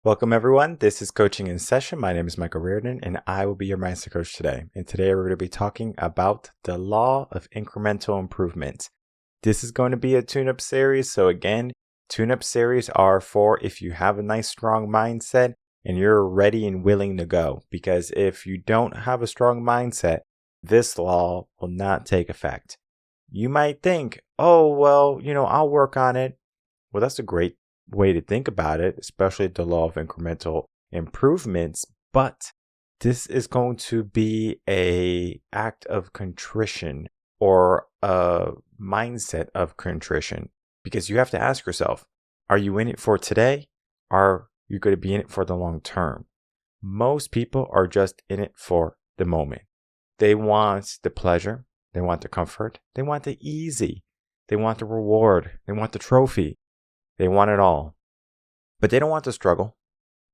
Welcome everyone. This is Coaching in Session. My name is Michael Reardon and I will be your mindset coach today. And today we're going to be talking about the Law of Incremental Improvements. This is going to be a tune-up series. So again, tune-up series are for if you have a nice strong mindset and you're ready and willing to go. Because if you don't have a strong mindset, this law will not take effect. You might think, oh, well, I'll work on it. Well, that's a great way to think about it, especially the law of incremental improvements. But this is going to be a act of contrition or a mindset of contrition, because you have to ask yourself, are you in it for today? Are you going to be in it for the long term? Most people are just in it for the moment. They want the pleasure. They want the comfort. They want the easy. They want the reward. They want the trophy. They want it all. But they don't want the struggle.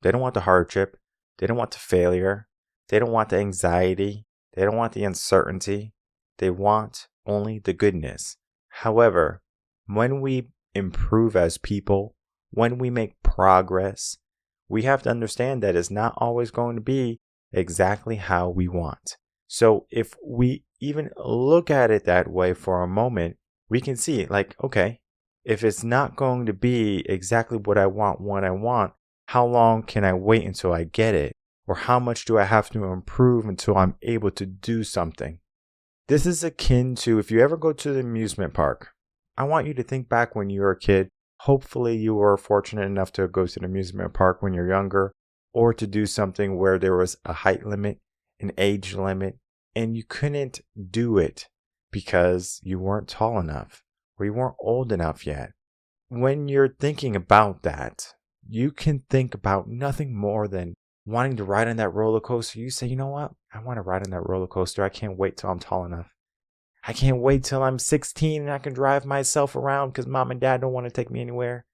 They don't want the hardship. They don't want the failure. They don't want the anxiety. They don't want the uncertainty. They want only the goodness. However, when we improve as people, when we make progress, we have to understand that it's not always going to be exactly how we want. So if we even look at it that way for a moment, we can see okay, if it's not going to be exactly what I want when I want, how long can I wait until I get it? Or how much do I have to improve until I'm able to do something? This is akin to if you ever go to the amusement park. I want you to think back when you were a kid. Hopefully you were fortunate enough to go to the amusement park when you're younger, or to do something where there was a height limit, an age limit, and you couldn't do it because you weren't tall enough. Or you weren't old enough yet. When you're thinking about that, you can think about nothing more than wanting to ride on that roller coaster. You say, you know what? I want to ride on that roller coaster. I can't wait till I'm tall enough. I can't wait till I'm 16 and I can drive myself around because mom and dad don't want to take me anywhere.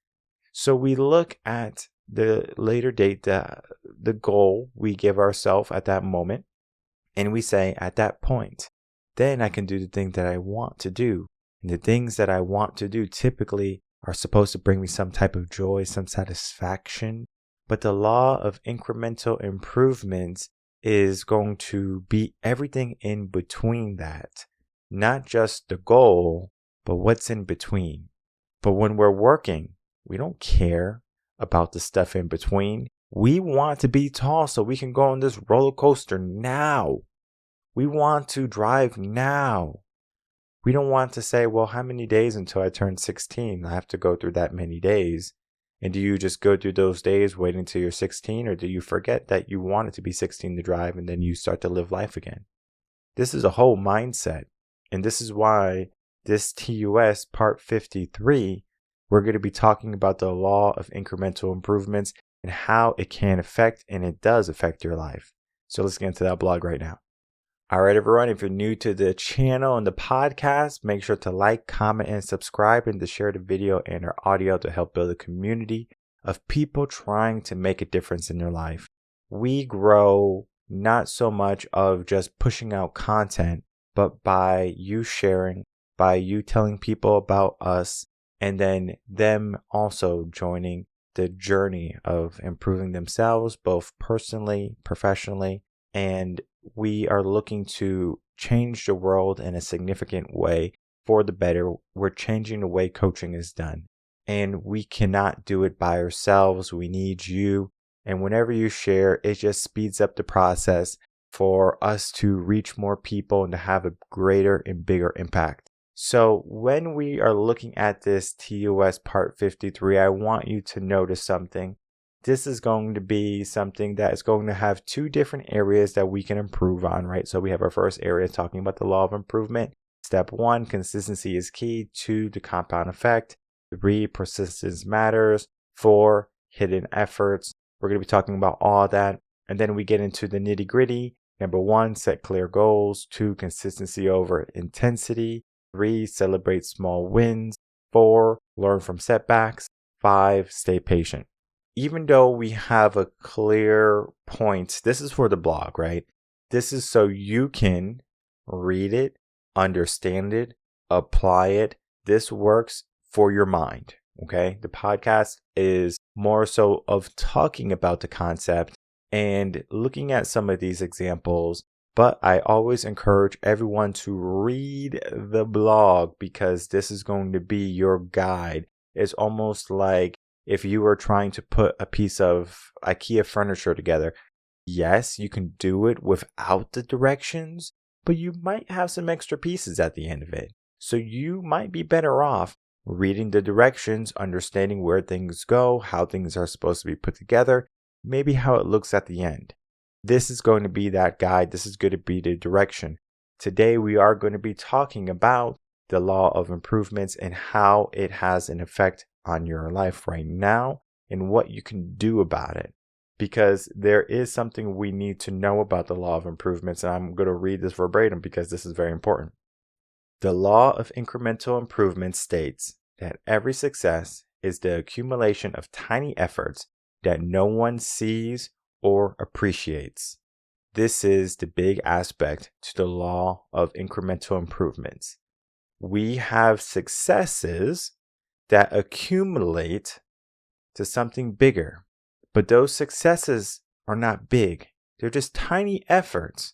So we look at the later date, the goal we give ourselves at that moment, and we say at that point, then I can do the thing that I want to do. And the things that I want to do typically are supposed to bring me some type of joy, some satisfaction. But the law of incremental improvements is going to be everything in between that. Not just the goal, but what's in between. But when we're working, we don't care about the stuff in between. We want to be tall so we can go on this roller coaster now. We want to drive now. We don't want to say, well, how many days until I turn 16? I have to go through that many days. And do you just go through those days waiting until you're 16? Or do you forget that you wanted to be 16 to drive and then you start to live life again? This is a whole mindset. And this is why this TUS part 53, we're going to be talking about the law of incremental improvements and how it can affect, and it does affect, your life. So let's get into that blog right now. All right, everyone, if you're new to the channel and the podcast, make sure to like, comment, and subscribe, and to share the video and our audio to help build a community of people trying to make a difference in their life. We grow not so much of just pushing out content, but by you sharing, by you telling people about us, and then them also joining the journey of improving themselves, both personally, professionally, and we are looking to change the world in a significant way for the better. We're changing the way coaching is done. And we cannot do it by ourselves. We need you. And whenever you share, it just speeds up the process for us to reach more people and to have a greater and bigger impact. So when we are looking at this TUS part 53, I want you to notice something. This is going to be something that is going to have two different areas that we can improve on, right? So we have our first area talking about the law of improvement. Step 1, consistency is key. 2, the compound effect. 3, persistence matters. 4, hidden efforts. We're going to be talking about all that. And then we get into the nitty gritty. Number 1, set clear goals. 2, consistency over intensity. 3, celebrate small wins. 4, learn from setbacks. 5, stay patient. Even though we have a clear point, this is for the blog, right? This is so you can read it, understand it, apply it. This works for your mind. Okay. The podcast is more so of talking about the concept and looking at some of these examples. But I always encourage everyone to read the blog because this is going to be your guide. It's almost like if you were trying to put a piece of IKEA furniture together. Yes, you can do it without the directions, but you might have some extra pieces at the end of it. So you might be better off reading the directions, understanding where things go, how things are supposed to be put together, maybe how it looks at the end. This is going to be that guide. This is going to be the direction. Today, we are going to be talking about the law of improvements and how it has an effect on your life right now and what you can do about it. Because there is something we need to know about the law of improvements. And I'm going to read this verbatim because this is very important. The law of incremental improvements states that every success is the accumulation of tiny efforts that no one sees or appreciates. This is the big aspect to the law of incremental improvements. We have successes that accumulate to something bigger, but those successes are not big. They're just tiny efforts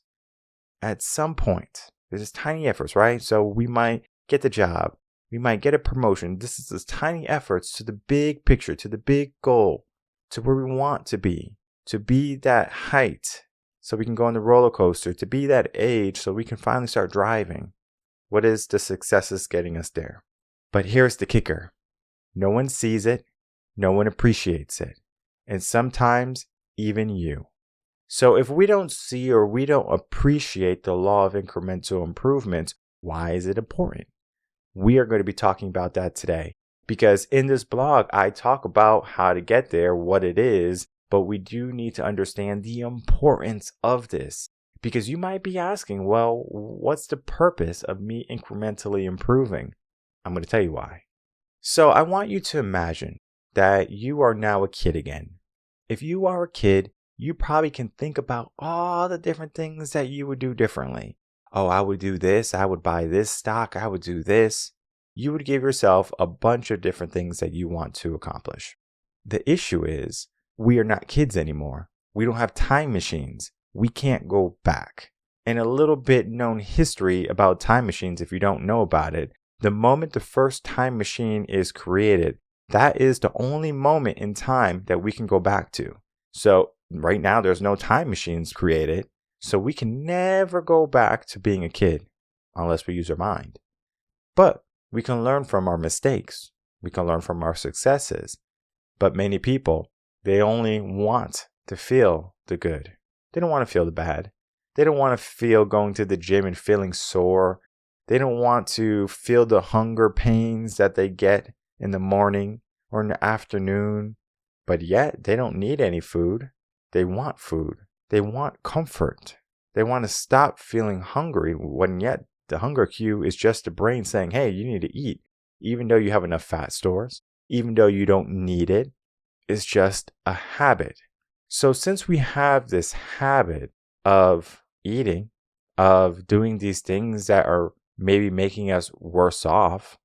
at some point. They're just tiny efforts, right? So we might get the job. We might get a promotion. This is just tiny efforts to the big picture, to the big goal, to where we want to be that height so we can go on the roller coaster, to be that age so we can finally start driving. What is the successes getting us there? But here's the kicker. No one sees it. No one appreciates it. And sometimes even you. So if we don't see or we don't appreciate the law of incremental improvements, why is it important? We are going to be talking about that today because in this blog, I talk about how to get there, what it is, but we do need to understand the importance of this because you might be asking, well, what's the purpose of me incrementally improving? I'm going to tell you why. So I want you to imagine that you are now a kid again. If you are a kid, you probably can think about all the different things that you would do differently. Oh, I would do this. I would buy this stock. I would do this. You would give yourself a bunch of different things that you want to accomplish. The issue is we are not kids anymore. We don't have time machines. We can't go back. And a little bit known history about time machines, if you don't know about it, the moment the first time machine is created, that is the only moment in time that we can go back to. So right now, there's no time machines created. So we can never go back to being a kid unless we use our mind. But we can learn from our mistakes. We can learn from our successes. But many people, they only want to feel the good. They don't want to feel the bad. They don't want to feel going to the gym and feeling sore. They don't want to feel the hunger pains that they get in the morning or in the afternoon. But yet, they don't need any food. They want food. They want comfort. They want to stop feeling hungry when yet the hunger cue is just the brain saying, hey, you need to eat. Even though you have enough fat stores, even though you don't need it, it's just a habit. So since we have this habit of eating, of doing these things that are maybe making us worse off,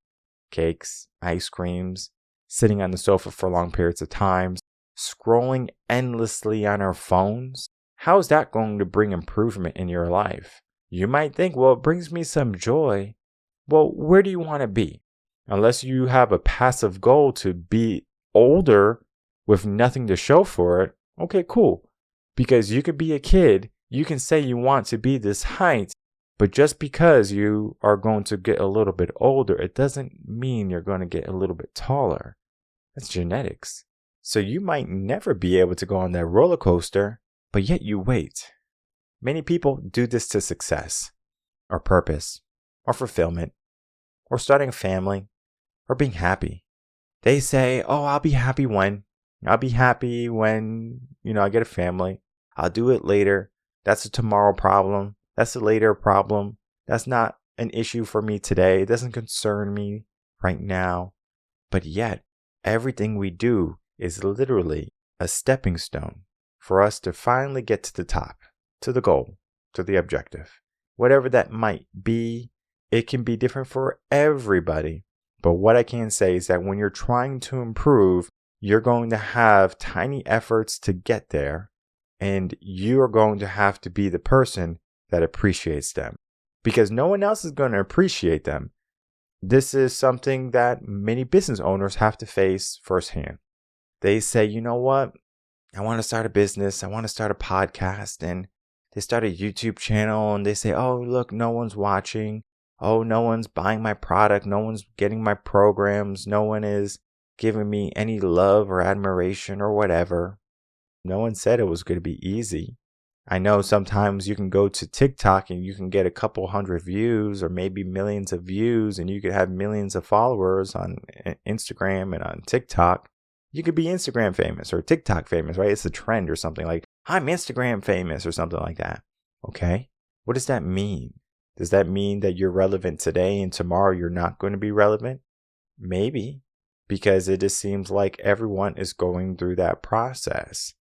cakes, ice creams, sitting on the sofa for long periods of time, scrolling endlessly on our phones, how is that going to bring improvement in your life? You might think, well, it brings me some joy. Well, where do you want to be? Unless you have a passive goal to be older with nothing to show for it, okay, cool. Because you could be a kid, you can say you want to be this height, but just because you are going to get a little bit older, it doesn't mean you're going to get a little bit taller. That's genetics. So you might never be able to go on that roller coaster, but yet you wait. Many people do this to success, or purpose, or fulfillment, or starting a family, or being happy. They say, oh, I'll be happy when, I get a family. I'll do it later. That's a tomorrow problem. That's a later problem. That's not an issue for me today. It doesn't concern me right now. But yet, everything we do is literally a stepping stone for us to finally get to the top, to the goal, to the objective. Whatever that might be, it can be different for everybody. But what I can say is that when you're trying to improve, you're going to have tiny efforts to get there, and you're going to have to be the person that appreciates them because no one else is going to appreciate them. This is something that many business owners have to face firsthand. They say, you know what? I want to start a business. I want to start a podcast. And they start a YouTube channel and they say, oh, look, no one's watching. Oh, no one's buying my product. No one's getting my programs. No one is giving me any love or admiration or whatever. No one said it was going to be easy. I know sometimes you can go to TikTok and you can get a couple hundred views or maybe millions of views, and you could have millions of followers on Instagram and on TikTok. You could be Instagram famous or TikTok famous, right? It's a trend or something like, I'm Instagram famous or something like that. Okay. What does that mean? Does that mean that you're relevant today and tomorrow you're not going to be relevant? Maybe, because it just seems like everyone is going through that process.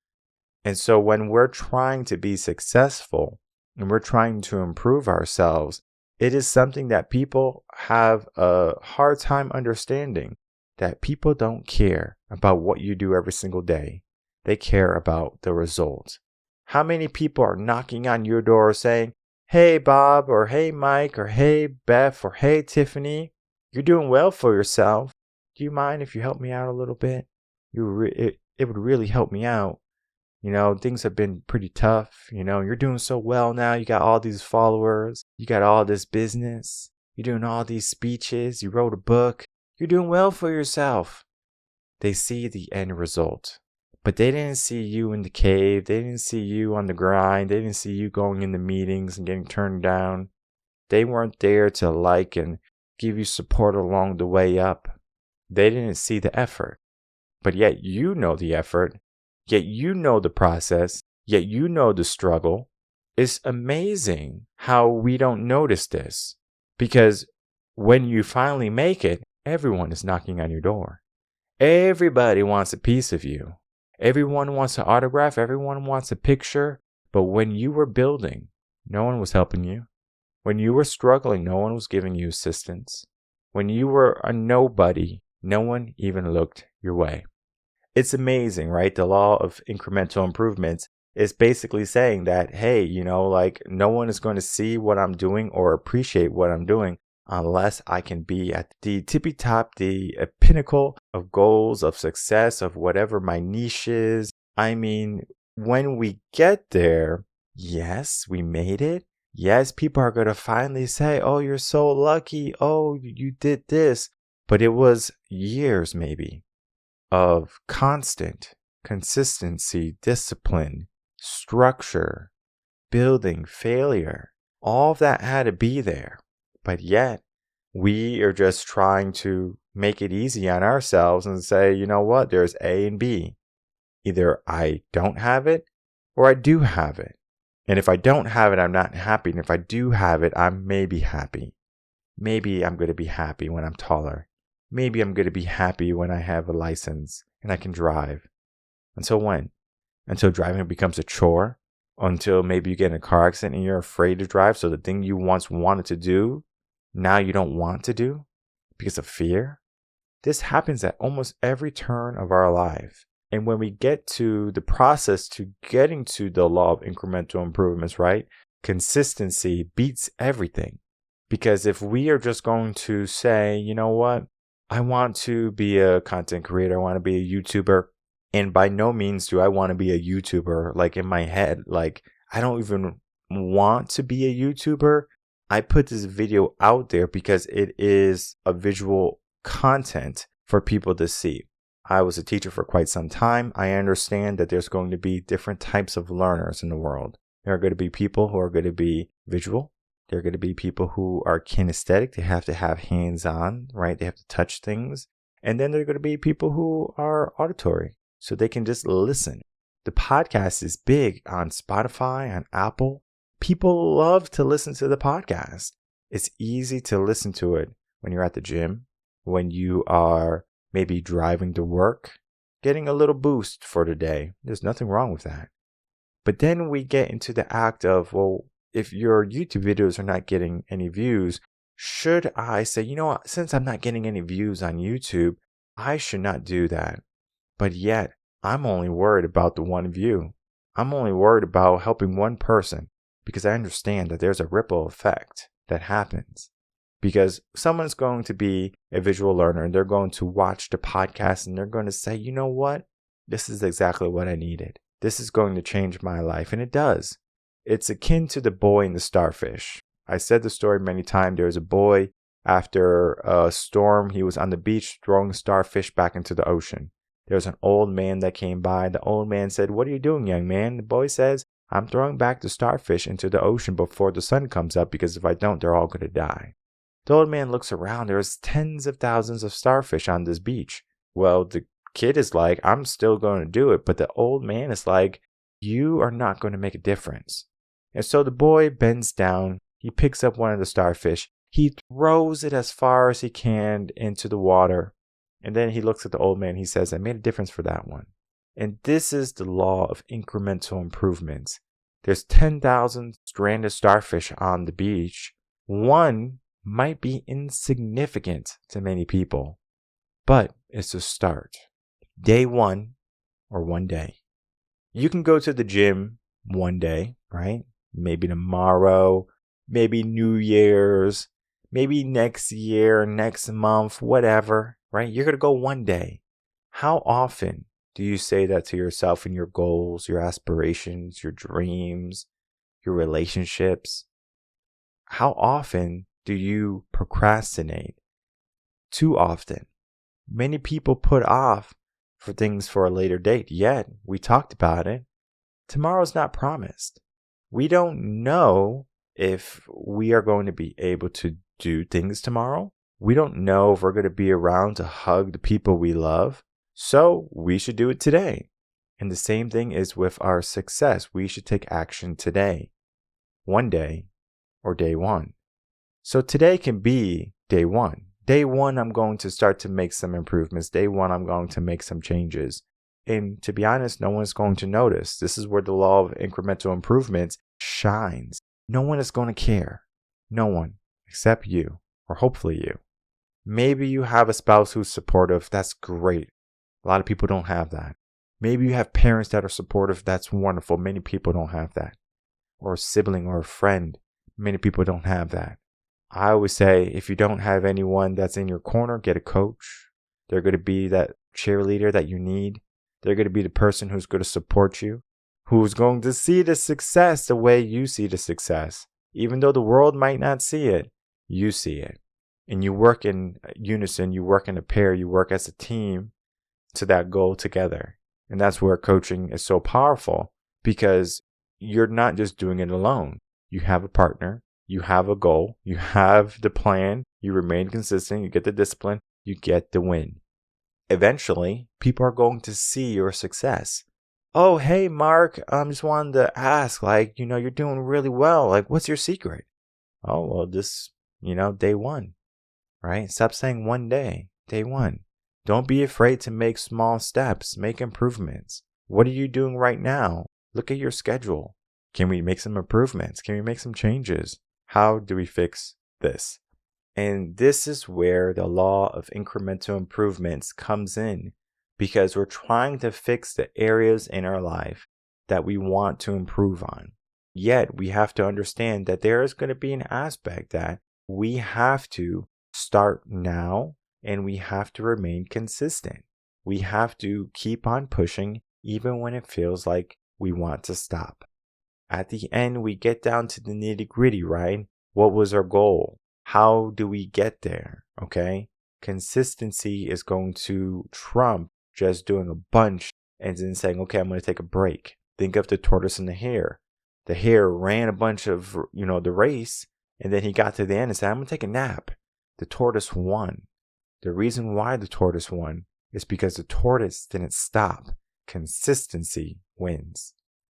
And so when we're trying to be successful and we're trying to improve ourselves, it is something that people have a hard time understanding, that people don't care about what you do every single day. They care about the results. How many people are knocking on your door saying, hey, Bob, or hey, Mike, or hey, Beth, or hey, Tiffany, you're doing well for yourself. Do you mind if you help me out a little bit? It would really help me out. You know, things have been pretty tough. You know, you're doing so well now. You got all these followers. You got all this business. You're doing all these speeches. You wrote a book. You're doing well for yourself. They see the end result. But they didn't see you in the cave. They didn't see you on the grind. They didn't see you going into meetings and getting turned down. They weren't there to like and give you support along the way up. They didn't see the effort. But yet you know the effort. Yet you know the process, yet you know the struggle. It's amazing how we don't notice this, because when you finally make it, everyone is knocking on your door. Everybody wants a piece of you. Everyone wants an autograph. Everyone wants a picture. But when you were building, no one was helping you. When you were struggling, no one was giving you assistance. When you were a nobody, no one even looked your way. It's amazing, right? The law of incremental improvements is basically saying that, hey, you know, like no one is going to see what I'm doing or appreciate what I'm doing unless I can be at the tippy top, the pinnacle of goals, of success, of whatever my niche is. I mean, when we get there, yes, we made it. Yes, people are going to finally say, oh, you're so lucky. Oh, you did this. But it was years maybe of constant consistency, discipline, structure, building, failure. All of that had to be there. But yet, we are just trying to make it easy on ourselves and say, you know what, there's A and B. Either I don't have it or I do have it. And if I don't have it, I'm not happy. And if I do have it, I'm maybe happy. Maybe I'm going to be happy when I'm taller. Maybe I'm going to be happy when I have a license and I can drive. Until when? Until driving becomes a chore? Until maybe you get in a car accident and you're afraid to drive, so the thing you once wanted to do, now you don't want to do because of fear? This happens at almost every turn of our life. And when we get to the process to getting to the law of incremental improvements, right? Consistency beats everything. Because if we are just going to say, you know what? I want to be a content creator. I want to be a YouTuber. And by no means do I want to be a YouTuber. Like in my head, like I don't even want to be a YouTuber. I put this video out there because it is a visual content for people to see. I was a teacher for quite some time. I understand that there's going to be different types of learners in the world. There are going to be people who are going to be visual. There are going to be people who are kinesthetic. They have to have hands-on, right? They have to touch things. And then there are going to be people who are auditory, so they can just listen. The podcast is big on Spotify, on Apple. People love to listen to the podcast. It's easy to listen to it when you're at the gym, when you are maybe driving to work, getting a little boost for the day. There's nothing wrong with that. But then we get into the act of, well, if your YouTube videos are not getting any views, Should I say, you know what, since I'm not getting any views on YouTube, I should not do that. But yet, I'm only worried about the one view. I'm only worried about helping one person because I understand that there's a ripple effect that happens. Because someone's going to be a visual learner and they're going to watch the podcast and they're going to say, you know what? This is exactly what I needed. This is going to change my life. And it does. It's akin to the boy and the starfish. I said the story many times. There was a boy after a storm. He was on the beach throwing starfish back into the ocean. There was an old man that came by. The old man said, "What are you doing, young man?" The boy says, "I'm throwing back the starfish into the ocean before the sun comes up because if I don't, they're all going to die." The old man looks around. There's tens of thousands of starfish on this beach. Well, the kid is like, "I'm still going to do it." But the old man is like, "You are not going to make a difference." And so the boy bends down. He picks up one of the starfish. He throws it as far as he can into the water. And then he looks at the old man. He says, "I made a difference for that one." And this is the law of incremental improvements. There's 10,000 stranded starfish on the beach. One might be insignificant to many people, but it's a start. Day one or one day. You can go to the gym one day, right? Maybe tomorrow, maybe New Year's, maybe next year, next month, whatever, right? You're going to go one day. How often do you say that to yourself in your goals, your aspirations, your dreams, your relationships? How often do you procrastinate? Too often. Many people put off for things for a later date, yet we talked about it. Tomorrow's not promised. We don't know if we are going to be able to do things tomorrow. We don't know if we're going to be around to hug the people we love. So we should do it today. And the same thing is with our success. We should take action today, one day, or day one. So today can be day one. Day one, I'm going to start to make some improvements. Day one, I'm going to make some changes. And to be honest, no one's going to notice. This is where the law of incremental improvements shines. No one is going to care. No one except you, or hopefully you. Maybe you have a spouse who's supportive. That's great. A lot of people don't have that. Maybe you have parents that are supportive. That's wonderful. Many people don't have that. Or a sibling or a friend. Many people don't have that. I always say, if you don't have anyone that's in your corner, get a coach. They're going to be that cheerleader that you need. They're going to be the person who's going to support you, who's going to see the success the way you see the success. Even though the world might not see it, you see it. And you work in unison, you work in a pair, you work as a team to that goal together. And that's where coaching is so powerful, because you're not just doing it alone. You have a partner, you have a goal, you have the plan, you remain consistent, you get the discipline, you get the win. Eventually, people are going to see your success. "Oh, hey, Mark, just wanted to ask, you're doing really well. What's your secret?" "Oh, well, this, day one," right? Stop saying one day, day one. Don't be afraid to make small steps, make improvements. What are you doing right now? Look at your schedule. Can we make some improvements? Can we make some changes? How do we fix this? And this is where the law of incremental improvements comes in, because we're trying to fix the areas in our life that we want to improve on. Yet we have to understand that there is going to be an aspect that we have to start now, and we have to remain consistent. We have to keep on pushing even when it feels like we want to stop. At the end, we get down to the nitty-gritty, right? What was our goal? How do we get there? Okay? Consistency is going to trump just doing a bunch and then saying, "Okay, I'm going to take a break." Think of the tortoise and the hare. The hare ran a bunch of, the race, and then he got to the end and said, "I'm going to take a nap." The tortoise won. The reason why the tortoise won is because the tortoise didn't stop. Consistency wins.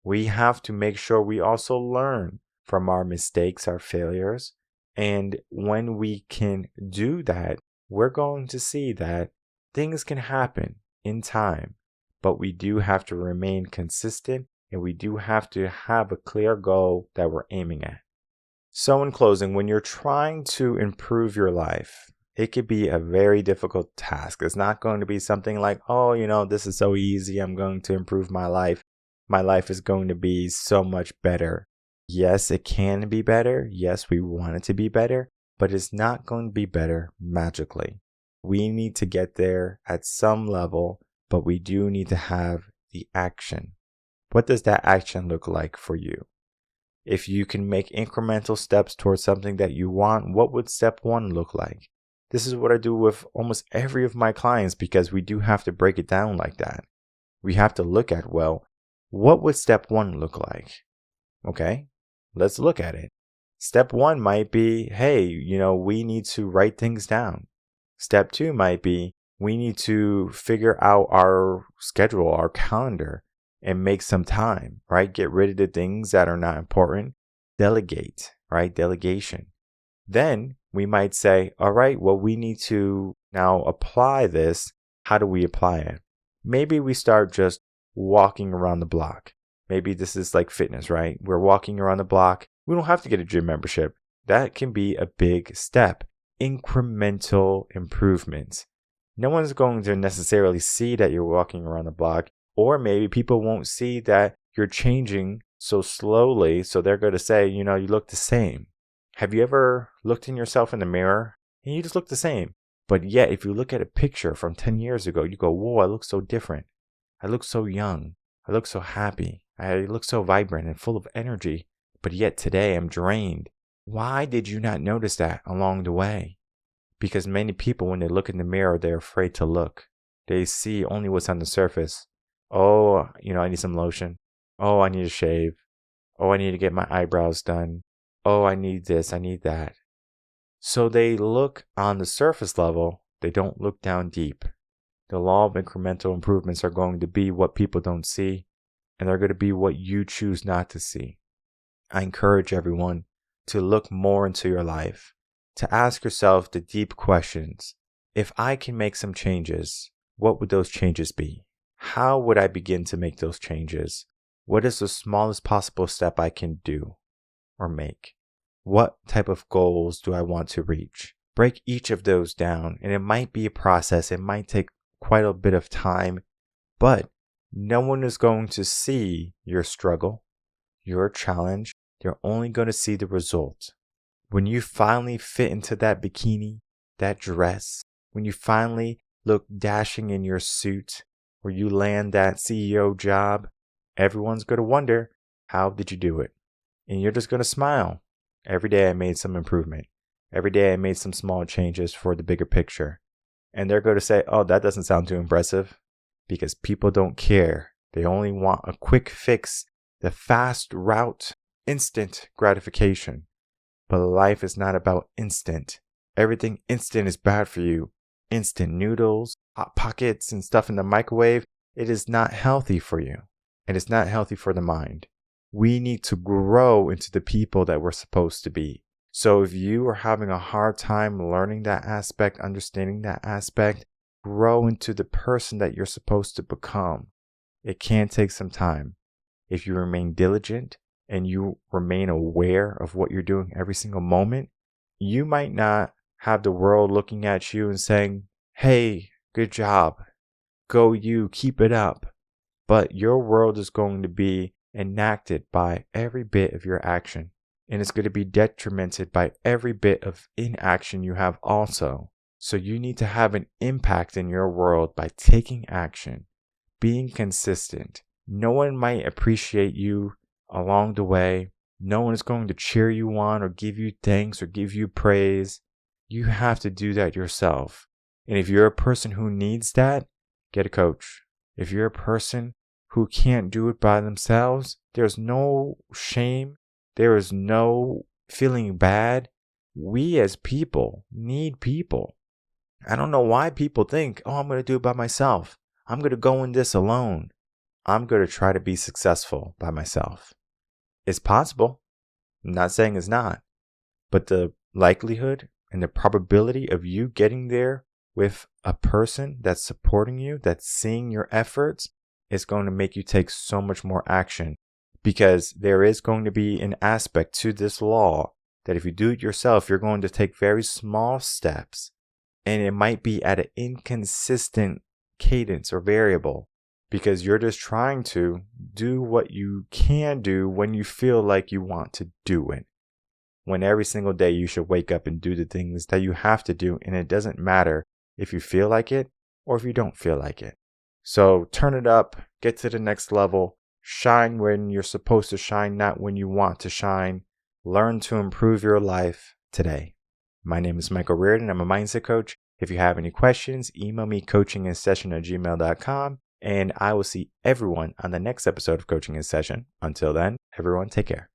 We have to make sure we also learn from our mistakes, our failures. And when we can do that, we're going to see that things can happen in time, but we do have to remain consistent, and we do have to have a clear goal that we're aiming at. So in closing, when you're trying to improve your life, it could be a very difficult task. It's not going to be something like, oh, this is so easy. I'm going to improve my life. My life is going to be so much better. Yes, it can be better. Yes, we want it to be better, but it's not going to be better magically. We need to get there at some level, but we do need to have the action. What does that action look like for you? If you can make incremental steps towards something that you want, what would step one look like? This is what I do with almost every of my clients because we do have to break it down like that. We have to look at, well, what would step one look like? Okay, let's look at it. Step one might be, hey, we need to write things down. Step two might be, we need to figure out our schedule, our calendar, and make some time, right? Get rid of the things that are not important. Delegate, right? Delegation. Then we might say, all right, well, we need to now apply this. How do we apply it? Maybe we start just walking around the block. Maybe this is like fitness, right? We're walking around the block. We don't have to get a gym membership. That can be a big step. Incremental improvements. No one's going to necessarily see that you're walking around the block, or maybe people won't see that you're changing so slowly, so they're going to say, you look the same. Have you ever looked in yourself in the mirror and you just look the same? But yet, if you look at a picture from 10 years ago, you go, whoa, I look so different. I look so young. I look so happy. I look so vibrant and full of energy. But yet today I'm drained. Why did you not notice that along the way? Because many people, when they look in the mirror, they're afraid to look. They see only what's on the surface. Oh, I need some lotion. Oh, I need to shave. Oh, I need to get my eyebrows done. Oh, I need this. I need that. So they look on the surface level. They don't look down deep. The law of incremental improvements are going to be what people don't see, and they're going to be what you choose not to see. I encourage everyone to look more into your life, to ask yourself the deep questions. If I can make some changes, what would those changes be? How would I begin to make those changes? What is the smallest possible step I can do or make? What type of goals do I want to reach? Break each of those down, and it might be a process. It might take quite a bit of time, but no one is going to see your struggle, your challenge. They're only going to see the result. When you finally fit into that bikini, that dress, when you finally look dashing in your suit, or you land that CEO job, everyone's going to wonder, how did you do it? And you're just going to smile. Every day I made some improvement. Every day I made some small changes for the bigger picture. And they're going to say, oh, that doesn't sound too impressive, because people don't care. They only want a quick fix, the fast route, instant gratification. But life is not about instant. Everything instant is bad for you. Instant noodles, hot pockets, and stuff in the microwave, it is not healthy for you. And it's not healthy for the mind. We need to grow into the people that we're supposed to be. So if you are having a hard time learning that aspect, understanding that aspect, grow into the person that you're supposed to become. It can take some time. If you remain diligent and you remain aware of what you're doing every single moment, you might not have the world looking at you and saying, hey, good job. Go you, keep it up. But your world is going to be enacted by every bit of your action. And it's going to be detrimented by every bit of inaction you have also. So you need to have an impact in your world by taking action, being consistent. No one might appreciate you along the way. No one is going to cheer you on or give you thanks or give you praise. You have to do that yourself. And if you're a person who needs that, get a coach. If you're a person who can't do it by themselves, there's no shame. There is no feeling bad. We as people need people. I don't know why people think, oh, I'm going to do it by myself. I'm going to go in this alone. I'm going to try to be successful by myself. It's possible. I'm not saying it's not. But the likelihood and the probability of you getting there with a person that's supporting you, that's seeing your efforts, is going to make you take so much more action. Because there is going to be an aspect to this law that if you do it yourself, you're going to take very small steps, and it might be at an inconsistent cadence or variable because you're just trying to do what you can do when you feel like you want to do it. When every single day you should wake up and do the things that you have to do, and it doesn't matter if you feel like it or if you don't feel like it. So turn it up, get to the next level, shine when you're supposed to shine, not when you want to shine. Learn to improve your life today. My name is Michael Reardon. I'm a mindset coach. If you have any questions, email me coachinginsession@gmail.com, and I will see everyone on the next episode of Coaching in Session. Until then, everyone take care.